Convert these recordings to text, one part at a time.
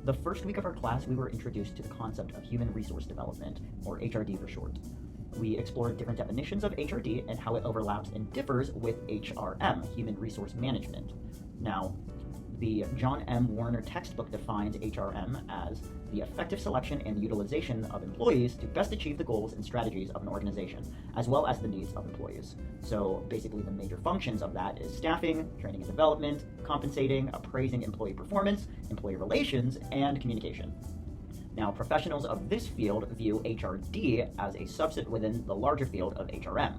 The first week of our class, we were introduced to the concept of human resource development, or HRD for short. We explored different definitions of HRD and how it overlaps and differs with HRM, human resource management. Now, the John M. Warner textbook defines HRM as the effective selection and utilization of employees to best achieve the goals and strategies of an organization, as well as the needs of employees. So basically the major functions of that is staffing, training and development, compensating, appraising employee performance, employee relations, and communication. Now, professionals of this field view HRD as a subset within the larger field of HRM.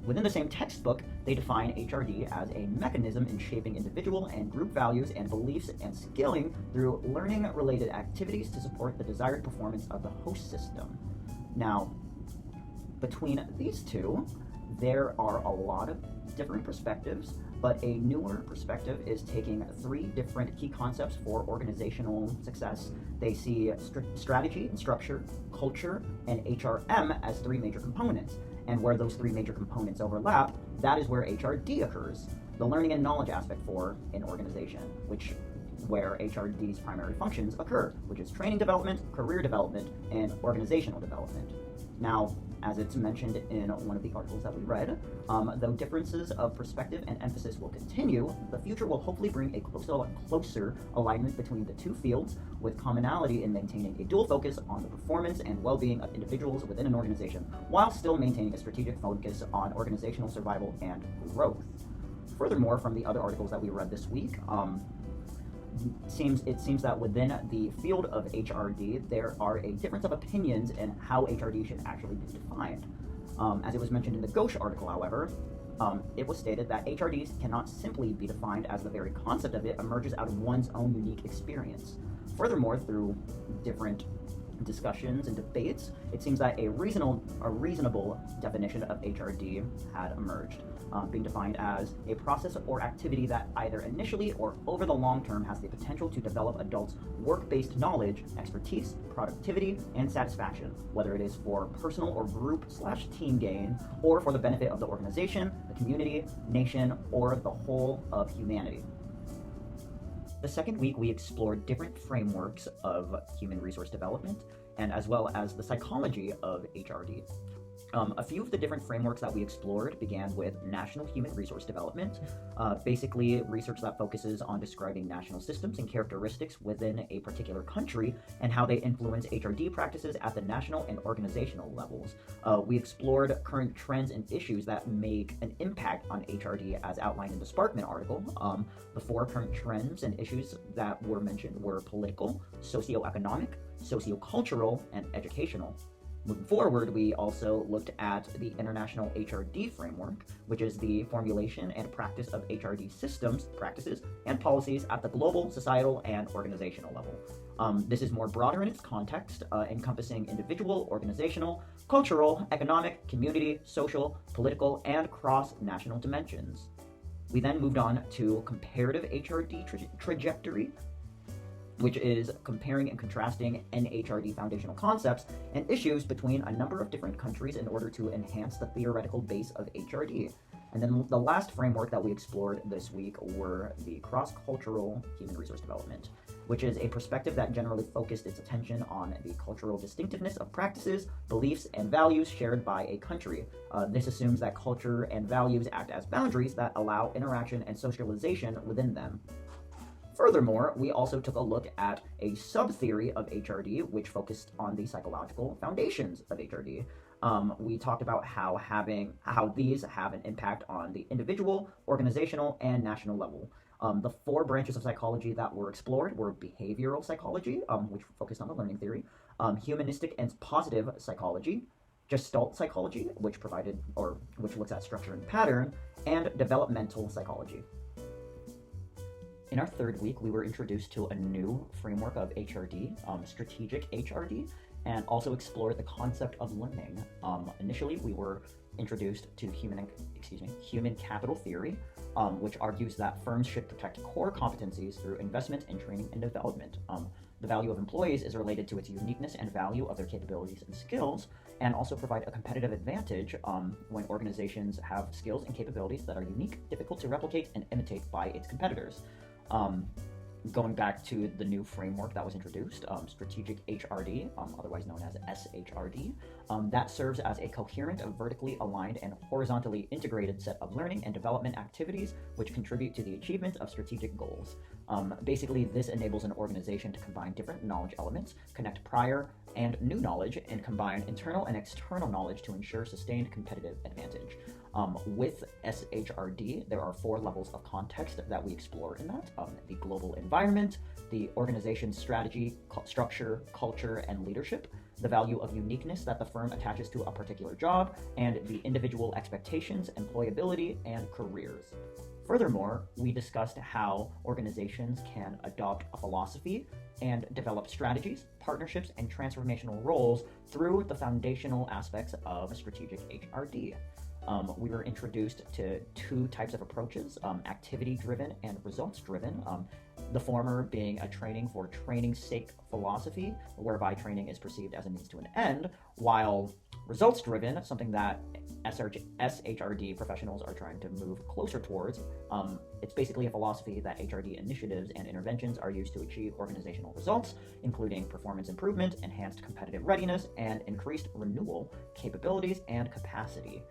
Within the same textbook, they define HRD as a mechanism in shaping individual and group values and beliefs and skilling through learning-related activities to support the desired performance of the host system. Now, between these two, there are a lot of different perspectives, but a newer perspective is taking three different key concepts for organizational success. They see strategy and structure, culture, and HRM as three major components. And where those three major components overlap, that is where HRD occurs, the learning and knowledge aspect for an organization, where HRD's primary functions occur, which is training development, career development, and organizational development. Now, as it's mentioned in one of the articles that we read, though differences of perspective and emphasis will continue, the future will hopefully bring a closer alignment between the two fields, with commonality in maintaining a dual focus on the performance and well-being of individuals within an organization, while still maintaining a strategic focus on organizational survival and growth. Furthermore, from the other articles that we read this week, it seems that within the field of HRD, there are a difference of opinions in how HRD should actually be defined. As it was mentioned in the Ghosh article, however, it was stated that HRDs cannot simply be defined as the very concept of it emerges out of one's own unique experience. Furthermore, through different discussions and debates, it seems that a reasonable definition of HRD had emerged, being defined as a process or activity that either initially or over the long term has the potential to develop adults' work-based knowledge, expertise, productivity, and satisfaction, whether it is for personal or group/team gain, or for the benefit of the organization, the community, nation, or the whole of humanity. The second week, we explored different frameworks of human resource development, and as well as the psychology of HRD. A few of the different frameworks that we explored began with national human resource development, basically research that focuses on describing national systems and characteristics within a particular country and how they influence HRD practices at the national and organizational levels. We explored current trends and issues that make an impact on HRD as outlined in the Sparkman article. The four current trends and issues that were mentioned were political, socioeconomic, sociocultural, and educational. Moving forward, we also looked at the International HRD Framework, which is the formulation and practice of HRD systems, practices, and policies at the global, societal, and organizational level. This is more broader in its context, encompassing individual, organizational, cultural, economic, community, social, political, and cross-national dimensions. We then moved on to comparative HRD trajectory, which is comparing and contrasting NHRD foundational concepts and issues between a number of different countries in order to enhance the theoretical base of HRD. And then the last framework that we explored this week were the cross-cultural human resource development, which is a perspective that generally focused its attention on the cultural distinctiveness of practices, beliefs, and values shared by a country. This assumes that culture and values act as boundaries that allow interaction and socialization within them. Furthermore, we also took a look at a sub-theory of HRD, which focused on the psychological foundations of HRD. We talked about how these have an impact on the individual, organizational, and national level. The four branches of psychology that were explored were behavioral psychology, which focused on the learning theory, humanistic and positive psychology, Gestalt psychology, which looks at structure and pattern, and developmental psychology. In our third week, we were introduced to a new framework of HRD, strategic HRD, and also explored the concept of learning. Initially, we were introduced to human capital theory, which argues that firms should protect core competencies through investment in training and development. The value of employees is related to its uniqueness and value of their capabilities and skills, and also provide a competitive advantage when organizations have skills and capabilities that are unique, difficult to replicate, and imitate by its competitors. Going back to the new framework that was introduced, strategic HRD, otherwise known as SHRD, that serves as a coherent, vertically aligned, and horizontally integrated set of learning and development activities which contribute to the achievement of strategic goals. Basically, this enables an organization to combine different knowledge elements, connect prior and new knowledge, and combine internal and external knowledge to ensure sustained competitive advantage. With SHRD, there are 4 levels of context that we explore in that: the global environment, the organization's strategy, structure, culture, and leadership, the value of uniqueness that the firm attaches to a particular job, and the individual expectations, employability, and careers. Furthermore, we discussed how organizations can adopt a philosophy and develop strategies, partnerships, and transformational roles through the foundational aspects of strategic HRD. We were introduced to 2 types of approaches, activity-driven and results-driven, the former being a training for training's sake philosophy, whereby training is perceived as a means to an end, while results-driven, something that SHRD professionals are trying to move closer towards. It's basically a philosophy that HRD initiatives and interventions are used to achieve organizational results, including performance improvement, enhanced competitive readiness, and increased renewal capabilities and capacity.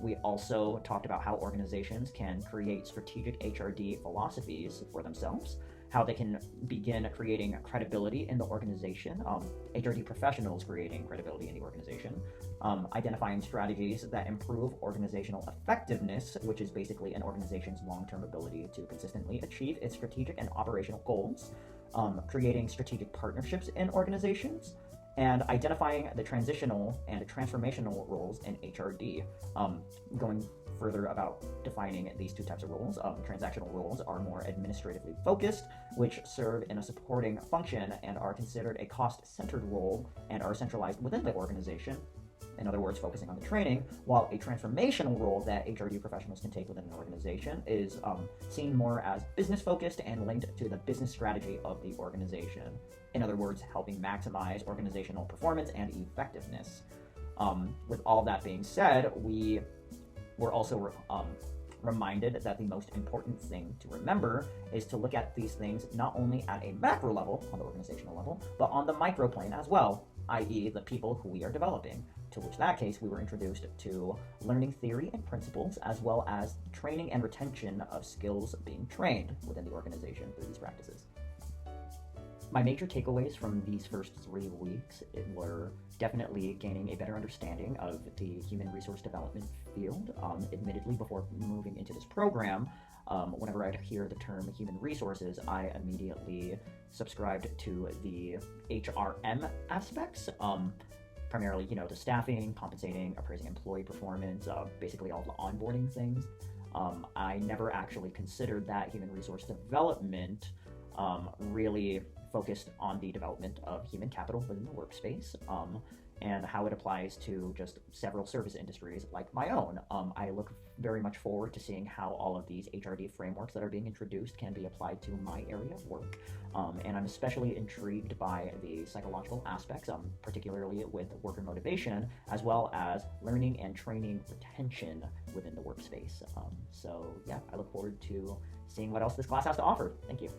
We also talked about how organizations can create strategic HRD philosophies for themselves, how they can begin creating credibility in the organization, HRD professionals creating credibility in the organization, identifying strategies that improve organizational effectiveness, which is basically an organization's long-term ability to consistently achieve its strategic and operational goals, creating strategic partnerships in organizations, and identifying the transitional and transformational roles in HRD. Going further about defining these 2 types of roles, transactional roles are more administratively focused, which serve in a supporting function and are considered a cost-centered role and are centralized within the organization. In other words, focusing on the training, while a transformational role that HRD professionals can take within an organization is seen more as business-focused and linked to the business strategy of the organization. In other words, helping maximize organizational performance and effectiveness. With all that being said, we were also reminded that the most important thing to remember is to look at these things not only at a macro level, on the organizational level, but on the micro plane as well, i.e. the people who we are developing. To which that case, we were introduced to learning theory and principles, as well as training and retention of skills being trained within the organization through these practices. My major takeaways from these first 3 weeks were definitely gaining a better understanding of the human resource development field. Admittedly, before moving into this program, whenever I'd hear the term human resources, I immediately subscribed to the HRM aspects, primarily, the staffing, compensating, appraising employee performance, basically all the onboarding things. I never actually considered that human resource development really focused on the development of human capital within the workspace, and how it applies to just several service industries like my own. I look very much forward to seeing how all of these HRD frameworks that are being introduced can be applied to my area of work. And I'm especially intrigued by the psychological aspects, particularly with worker motivation, as well as learning and training retention within the workspace. So yeah, I look forward to seeing what else this class has to offer. Thank you.